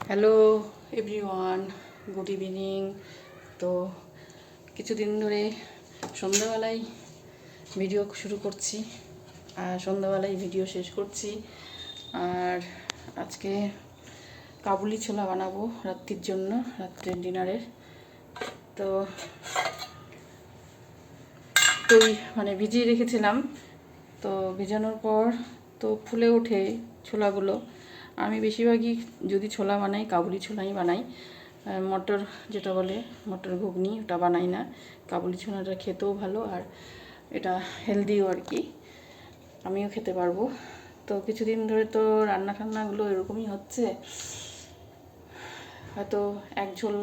Hello everyone, good evening. তো কিছুদিন ধরে সন্ধ্যাবেলায় ভিডিও শুরু করছি আর সন্ধ্যাবেলায় ভিডিও শেষ করছি। আর আজকে কাবুলি ছোলা বানাবো রাত্রির জন্য, রাত্রের ডিনারের। তো ভিজিয়ে রেখেছিলাম। তো ভিজানোর পর তো ফুলে ওঠে ছোলাগুলো। আমি বেশিরভাগই যদি ছোলা বানাই কাবুলি ছোলাই বানাই। মটর যেটা বলে মটর ঘুগনি, ওটা বানাই না। কাবুলি ছোলাটা খেতেও ভালো আর এটা হেলদিও আর কি, আমিও খেতে পারবো। তো কিছুদিন ধরে তো রান্নাগুলো এরকমই হচ্ছে। হয়তো এক ঝোল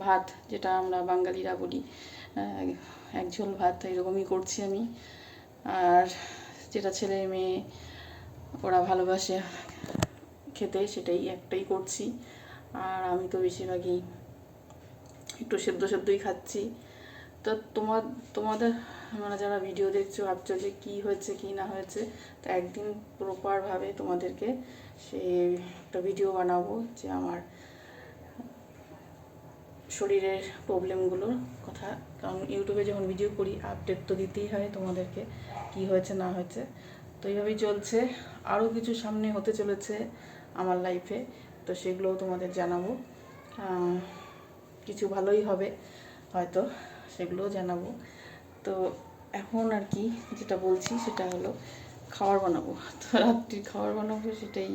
ভাত, যেটা আমরা বাঙালিরা বলি এক ঝোল ভাত, এরকমই করছি আমি। আর যেটা ছেলে মেয়ে ওরা ভালোবাসে খেতে, সেটাই একটাই করছি। আর আমি তো বেশিরভাগই একটু সেদ্ধই খাচ্ছি। তো তোমাদের যারা ভিডিও দেখছো ভাবছো যে কী হয়েছে কী না হয়েছে, তো একদিন প্রপারভাবে তোমাদেরকে সেই একটা ভিডিও বানাবো যে আমার শরীরের প্রবলেমগুলোর কথা। কারণ ইউটিউবে যখন ভিডিও করি আপডেট তো দিতেই হয় তোমাদেরকে কি হয়েছে না হয়েছে। তো এইভাবেই চলছে। আরও কিছু সামনে হতে চলেছে আমার লাইফে, তো সেগুলোও তোমাদের জানাবো। কিছু ভালোই হবে হয়তো, সেগুলোও জানাবো। তো এখন আর কি যেটা বলছি সেটা হলো খাবার বানাবো। তো রাত্রির খাবার বানাবো, সেটাই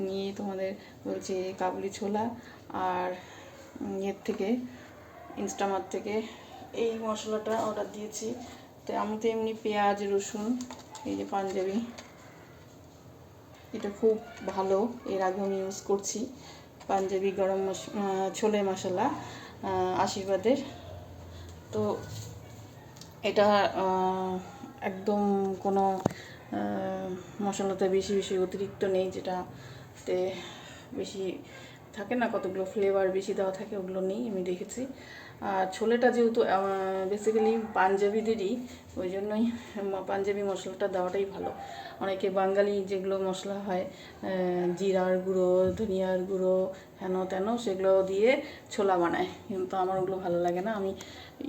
নিয়ে তোমাদের বলছি। কাবুলি ছোলা আর এর থেকে ইনস্টামার্ট থেকে এই মশলাটা অর্ডার দিয়েছি। তো আমি তো এমনি পেঁয়াজ রসুন, এই যে পাঞ্জাবি, এটা খুব ভালো, এর আগে আমি ইউজ করছি। পাঞ্জাবি গরম ছোলে মশলা আশীর্বাদের। তো এটা একদম কোনো মশলাতে বেশি অতিরিক্ত নেই, যেটাতে বেশি থাকে না, কতগুলো ফ্লেভার বেশি দেওয়া থাকে, ওগুলো নেই আমি দেখেছি। আর ছোলেটা যেহেতু বেসিক্যালি পাঞ্জাবিদেরই, ওই জন্যই পাঞ্জাবি মশলাটা দেওয়াটাই ভালো। অনেকে বাঙালি যেগুলো মশলা হয় জিরার গুঁড়ো, ধনিয়ার গুঁড়ো, হেন তেন, সেগুলো দিয়ে ছোলা বানায়, কিন্তু আমার ওগুলো ভালো লাগে না। আমি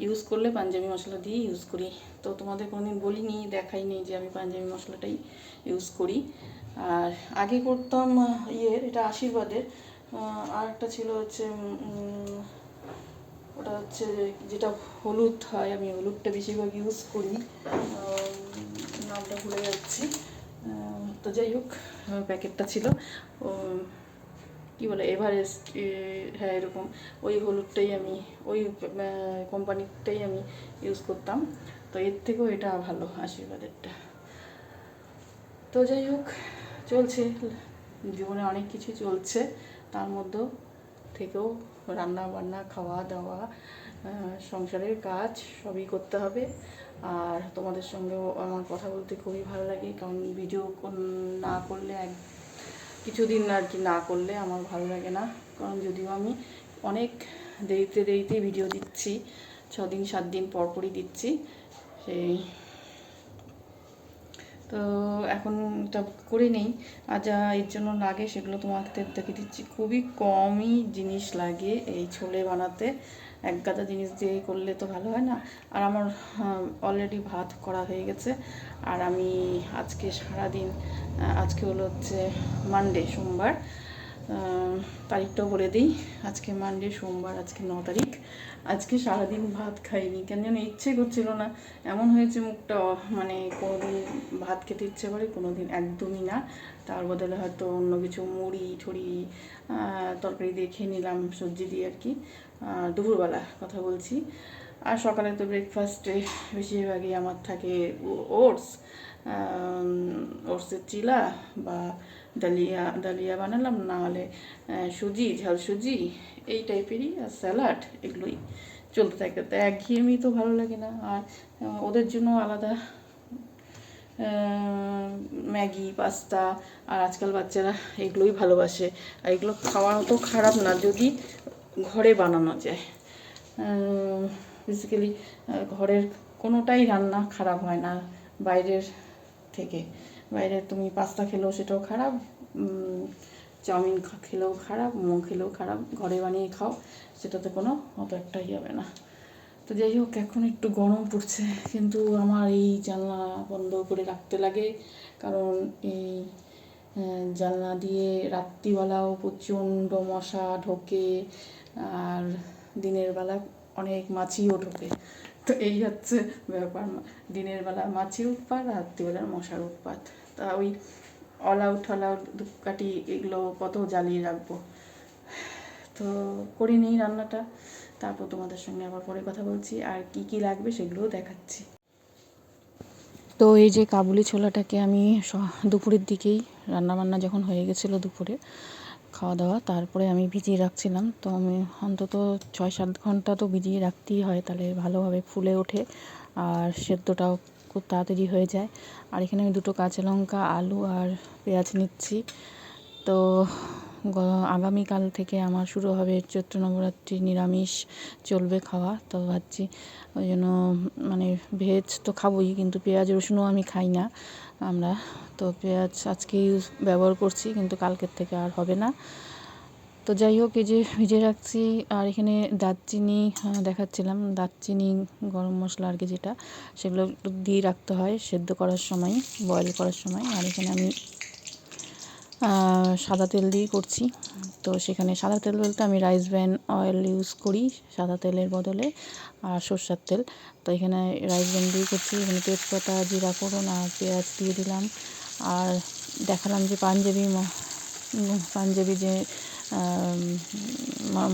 ইউজ করলে পাঞ্জাবি মশলা দিয়ে ইউজ করি। তো তোমাদের কোনোদিন বলিনি, দেখাইনি যে আমি পাঞ্জাবি মশলাটাই ইউজ করি। আর আগে করতাম এটা আশীর্বাদের। আর একটা ছিল হচ্ছে ওটা হচ্ছে যেটা হলুদ হয়, আমি হলুদটা বেশিরভাগ ইউজ করি, নামটা ভুলে যাচ্ছি। তো যাই হোক, প্যাকেটটা ছিল কী বলে এভারেস্ট, হ্যাঁ এরকম, ওই হলুদটাই আমি ওই কোম্পানিটাই আমি ইউজ করতাম। তো এর থেকেও এটা ভালো আশীর্বাদেরটা। তো যাই হোক, চলছে জীবনে অনেক কিছু চলছে, তার মধ্যেও থেকেও রান্না বান্না, খাওয়া দাওয়া, সংসারের কাজ সবই করতে হবে। আর তোমাদের সঙ্গেও আমার কথা বলতে খুবই ভালো লাগে, কারণ ভিডিও না করলে কিছুদিন আর কি না করলে আমার ভালো লাগে না। কারণ যদিও আমি অনেক দেরিতে ভিডিও দিচ্ছি, 6 দিন 7 দিন পরই দিচ্ছি সেই। তো এখন এটা করে নেই, আর যা এর জন্য লাগে সেগুলো তোমাদের দেখে দিচ্ছি। খুবই কমই জিনিস লাগে এই ছোলে বানাতে, এক গাদা জিনিস দিয়ে করলে তো ভালো হয় না। আর আমার অলরেডি ভাত করা হয়ে গেছে। আর আমি আজকে সারাদিন, আজকে হলো হচ্ছে মানডে, সোমবার, তারিখটাও বলে দিই। আজকে মানডে, সোমবার, আজকে 9 তারিখ। আজকে সারাদিন ভাত খাইনি, কেন যেন ইচ্ছে করছিল না। এমন হয়েছে মুখটা, কোনোদিন ভাত খেতে ইচ্ছে করে, কোনোদিন একদমই না। তার বদলে হয়তো অন্য কিছু মুড়ি ঠুড়ি তরকারি দিয়ে খেয়ে নিলাম, সবজি দিয়ে আর কি। দুপুরবেলা কথা বলছি। আর সকালে তো ব্রেকফাস্টে বেশিরভাগই আমার থাকে ওটসের চিলা বা ডালিয়া বানালাম, না হলে ঝাল সুজি, এই টাইপেরই, আর স্যালাড, এগুলোই চলতে থাকে। তো একঘেয়েমি তো ভালো লাগে না। আর ওদের জন্য আলাদা ম্যাগি, পাস্তা, আর আজকাল বাচ্চারা এগুলোই ভালোবাসে। আর এগুলো খাওয়া তো খারাপ না যদি ঘরে বানানো যায়। বেসিক্যালি ঘরের কোনোটাই রান্না খারাপ হয় না বাইরের থেকে। বাইরে তুমি পাস্তা খেলেও সেটাও খারাপ, চাউমিন খেলেও খারাপ, মোমো খেলেও খারাপ, ঘরে বানিয়ে খাও, সেটাতে কোনো অত একটাই হবে না। তো যাই হোক, এখন একটু গরম পড়ছে, কিন্তু আমার এই জানলা বন্ধ করে রাখতে লাগে, কারণ এই জানলা দিয়ে রাত্রিবেলাও প্রচণ্ড মশা ঢোকে, আর দিনের বেলা অনেক মাছিও ঢোকে। তো এই হচ্ছে ব্যাপার, দিনের বেলা মাছির উৎপাত, রাত্রিবেলার মশার উৎপাত। তা ওই অল আউট ধূপকাঠি এগুলো কত জ্বালিয়ে রাখবো। তো করে নিই রান্নাটা, তারপর তোমাদের সঙ্গে আবার পরে কথা বলছি, আর কি কি লাগবে সেগুলোও দেখাচ্ছি। তো এই যে কাবুলি ছোলাটাকে আমি দুপুরের দিকেই, রান্নাবান্না যখন হয়ে গেছিলো দুপুরে খাওয়া দাওয়া, তারপরে আমি ভিজিয়ে রাখছিলাম। তো আমি অন্তত 6-7 ঘন্টা তো ভিজিয়ে রাখতেই হয়, তাহলে ভালোভাবে ফুলে ওঠে আর সেদ্ধটাও খুব তাড়াতাড়ি হয়ে যায়। আর এখানে আমি 2টো কাঁচা লঙ্কা, আলু আর পেঁয়াজ নিচ্ছি। তো আগামীকাল থেকে আমার শুরু হবে চৈত্র নবরাত্রি, নিরামিষ চলবে খাওয়া। তো ভাবছি ওই জন্য মানে ভেজ তো খাবোই, কিন্তু পেঁয়াজ রসুনও আমি খাই না আমরা। তো পেঁয়াজ আজকেই ব্যবহার করছি, কিন্তু কালকের থেকে আর হবে না। তো যাই হোক, এই যে ভিজে রাখছি। আর এখানে দারচিনি দেখাচ্ছিলাম, দারচিনি, গরম মশলা আর কি যেটা, সেগুলো একটু দিয়ে রাখতে হয় সেদ্ধ করার সময়, বয়েল করার সময়। আর এখানে আমি সাদা তেল দিয়ে করছি। তো সেখানে সাদা তেল বলতে আমি রাইস ব্র্যান অয়েল ইউজ করি সাদা তেলের বদলে, আর সরষের তেল। তো এখানে রাইস ব্র্যান দিয়ে করছি। এখানে তেজপাতা, জিরা ফোড়ন আর পেঁয়াজ দিয়ে দিলাম। আর দেখালাম যে পাঞ্জাবি যে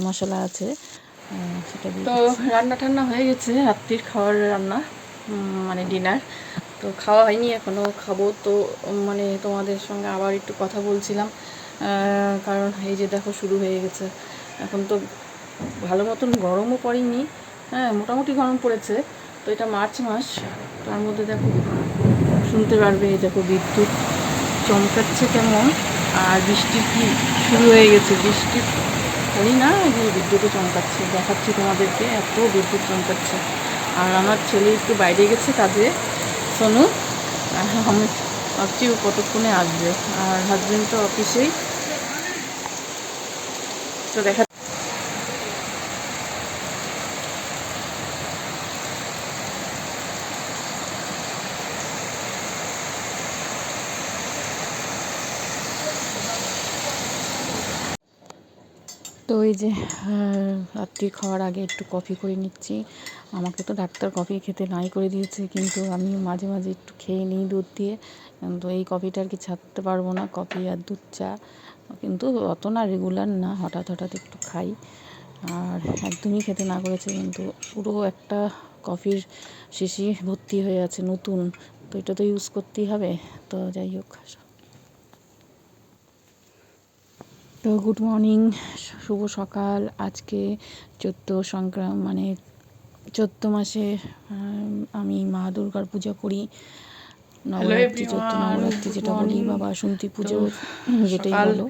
মশলা আছে সেটা দিয়ে। তো রান্না টান্না হয়ে গেছে, রাত্রির খাওয়ার রান্না, মানে ডিনার। তো খাওয়া হয়নি এখনও, খাবো। তো মানে তোমাদের সঙ্গে আবার একটু কথা বলছিলাম, কারণ এই যে দেখো শুরু হয়ে গেছে। এখন তো ভালো মতন গরমও পড়েনি, হ্যাঁ মোটামুটি গরম পড়েছে। তো এটা মার্চ মাস, তার মধ্যে দেখো শুনতে পারবে, এই দেখো বিদ্যুৎ চমকাচ্ছে কেমন, আর বৃষ্টি কি শুরু হয়ে গেছে। বৃষ্টি করি না, যে বিদ্যুৎও চমকাচ্ছে, দেখাচ্ছি তোমাদেরকে, এত বিদ্যুৎ চমকাচ্ছে। আর আমার ছেলে একটু বাইরে গেছে কাজে, শোনো, আমি ভাবছি ও কতক্ষণে আসবে, আর হাজবেন্ড তো অফিসেই। তো দেখা তো এই যে রাত্রি খাওয়ার আগে একটু কফি করে নিচ্ছি। আমাকে তো ডাক্তার কফি খেতে নাই করে দিয়েছে, কিন্তু আমি মাঝে মাঝে একটু খেয়ে নিই দুধ দিয়ে। তো এই কফিটা আর কি ছাড়তে পারবো না, কফি আর দুধ চা, কিন্তু অত না, রেগুলার না, হঠাৎ হঠাৎ একটু খাই। আর একদমই খেতে না করেছে, কিন্তু পুরো একটা কফির শিশি ভর্তি হয়ে আছে নতুন, তো এটা তো ইউজ করতেই হবে। তো যাই হোক, তো গুড মর্নিং, শুভ সকাল। আজকে মানে 14 মাসে আমি মা দুর্গার পূজা করি, নবরাত্রি, চৈত্র নবরাত্রি যেটা বলি, বা বাসন্তী পুজো যেটাই বলো,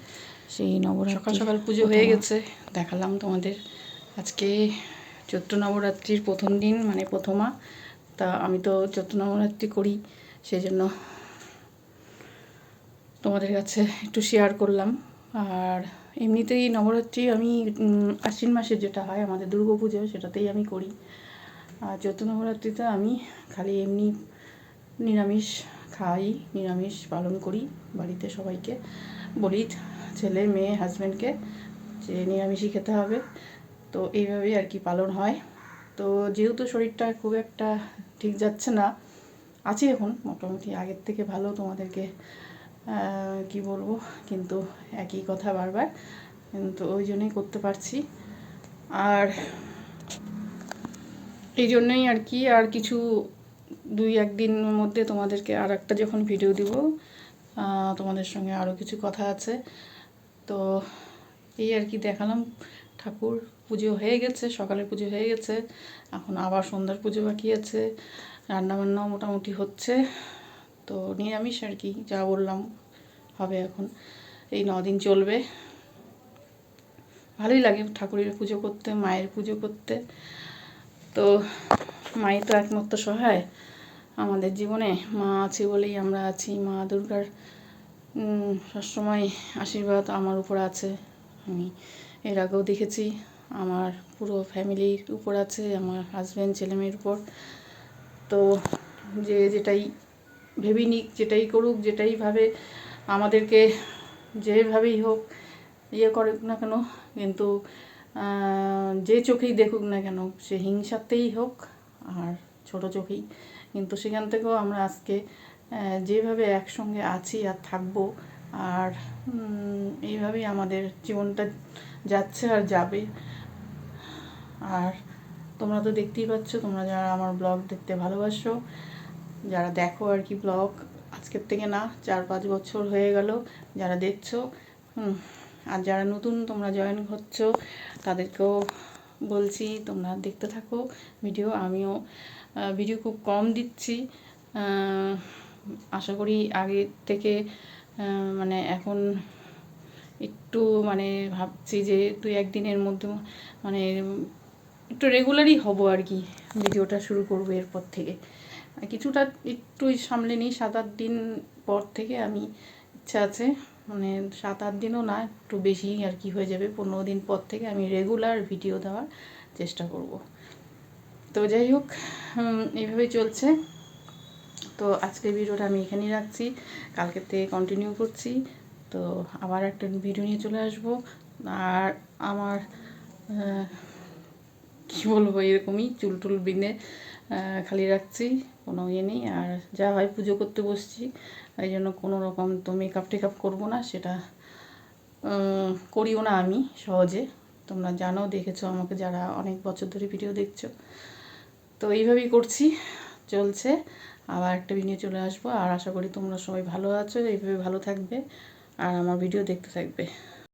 সেই নবরাত্রি। সকাল পুজো হয়ে গেছে, দেখালাম তোমাদের। আজকে চৈত্র নবরাত্রির প্রথম দিন, মানে প্রথমা। তা আমি তো চৈত্র নবরাত্রি করি, সেই জন্য তোমাদের কাছে একটু শেয়ার করলাম। আর এমনিতেই নবরাত্রি আমি আশ্বিন মাসে যেটা হয় আমাদের দুর্গা পুজো, সেটাতেই আমি করি। আর চৈত্র নবরাত্রিতে আমি খালি এমনি নিরামিষ খাই, নিরামিষ পালন করি, বাড়িতে সবাইকে বলি, ছেলে মেয়ে হাজব্যান্ডকে, যে নিরামিষই খেতে হবে। তো এইভাবেই আর কি পালন হয়। তো যেহেতু শরীরটা খুব একটা ঠিক যাচ্ছে না, আছি এখন মোটামুটি আগের থেকে ভালো, তোমাদেরকে কি বলবো, কিন্তু একই কথা বারবার, কিন্তু ওই জন্যই করতে পারছি। আর এই জন্যই আর কি, আর কিছু 2-1 দিনের মধ্যে তোমাদেরকে আর একটা যখন ভিডিও দিব, তোমাদের সঙ্গে আরও কিছু কথা আছে। তো এই আর কি দেখালাম। ঠাকুর পুজো হয়ে গেছে, সকালের পুজো হয়ে গেছে, এখন আবার সন্ধ্যার পুজো বাকি আছে, রান্নাবান্নাও মোটামুটি হচ্ছে। তো নিরামিষ আর কি, যা বললাম হবে এখন, এই 9 দিন চলবে। ভালোই লাগে ঠাকুরের পুজো করতে, মায়ের পুজো করতে। তো মাই তো একমাত্র সহায় আমাদের জীবনে, মা আছে বলেই আমরা আছি। মা দুর্গার সবসময় আশীর্বাদ আমার উপর আছে। আমি এর আগেও দেখেছি আমার পুরো ফ্যামিলির উপর আছে, আমার হাজব্যান্ড ছেলেমেয়ের উপর। তো যে যেটাই ভেবে নিক, যেটাই করুক, যেটাই ভাবে আমাদেরকে যেভাবেই হোক করুক না কেন, কিন্তু যে চোখেই দেখুক না কেন, সে হিংসাতেই হোক আর ছোট চোখেই, কিন্তু সেখান থেকেও আমরা আজকে যেভাবে একসঙ্গে আছি আর থাকবো, আর এইভাবেই আমাদের জীবনটা যাচ্ছে আর যাবে। আর তোমরা তো দেখতেই পাচ্ছ, তোমরা যারা আমার ব্লগ দেখতে ভালোবাসো, যারা দেখো আর কি ব্লগ, আজকের থেকে না 4-5 বছর হয়ে গেল যারা দেখছো, আর যারা নতুন তোমরা জয়েন হচ্ছ তাদেরকেও বলছি তোমরা দেখতে থাকো ভিডিও। আমিও ভিডিও খুব কম দিচ্ছি, আশা করি আগে থেকে মানে এখন একটু মানে ভাবছি যে 2-1 দিনের মধ্যে মানে একটু রেগুলারই হব আর কি, ভিডিওটা শুরু করবো এরপর থেকে। কিছুটা একটু সামলে নিই, 7-8 দিন পর থেকে আমি ইচ্ছা আছে, মানে 7-8 দিনও না, একটু বেশি আর কি হয়ে যাবে, 15 দিন পর থেকে আমি রেগুলার ভিডিও দেওয়ার চেষ্টা করব। তো যাই হোক, এইভাবেই চলছে। তো আজকের ভিডিওটা আমি এখানেই রাখছি, কালকের থেকে কন্টিনিউ করছি। তো আবার একটা ভিডিও নিয়ে চলে আসব। আর আমার কী বলবো, এরকমই চুল টুল বিনে খালি রাখছি, কোনো ইয়ে নেই। আর যা হয় পুজো করতে বসছি, এই জন্য কোনো রকম তো মেকআপ টেকআপ করবো না, সেটা করিও না আমি সহজে। তোমরা জানো, দেখেছো আমাকে যারা অনেক বছর ধরে ভিডিও দেখছো। তো এইভাবেই করছি, চলছে। আবার একটা ভিডিও চলে আসবো, আর আশা করি তোমরা সবাই ভালো আছো, এইভাবে ভালো থাকবে আর আমার ভিডিও দেখতে থাকবে।